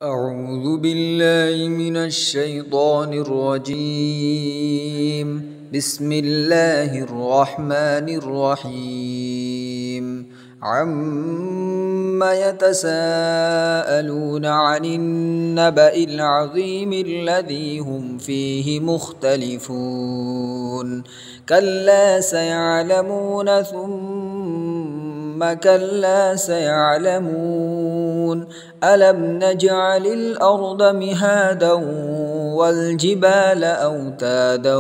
أعوذ بالله من الشيطان الرجيم. بسم الله الرحمن الرحيم. عم يتساءلون عن النبأ العظيم الذي هم فيه مختلفون. كلا سيعلمون ثم كلا سيعلمون. ألم نجعل الأرض مهادا والجبال أوتادا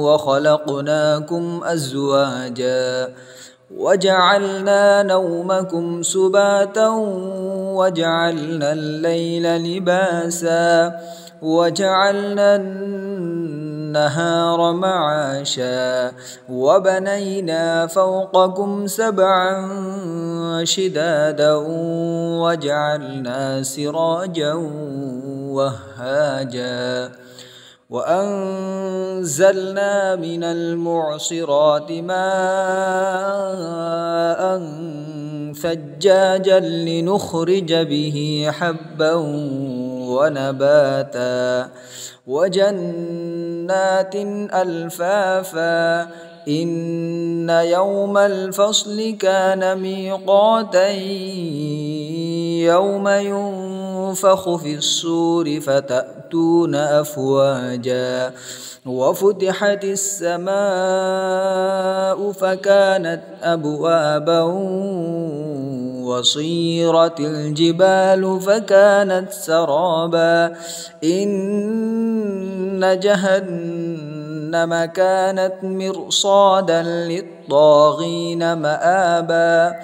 وخلقناكم أزواجا وجعلنا نومكم سباتا وجعلنا الليل لباسا وجعلنا النهار معاشا وبنينا فوقكم سبعا شدادا وجعلنا سراجا وهاجا وأنزلنا من المعصرات ماء ثجاجا لنخرج به حبا ونباتا وجنات ألفافا إن يوم الفصل كان ميقاتا يوم ينفخ في الصور فتأتون أفواجا وفتحت السماء فكانت أبوابا وصيرت الجبال فكانت سرابا إن جهنم كانت مرصادا للطاغين مآبا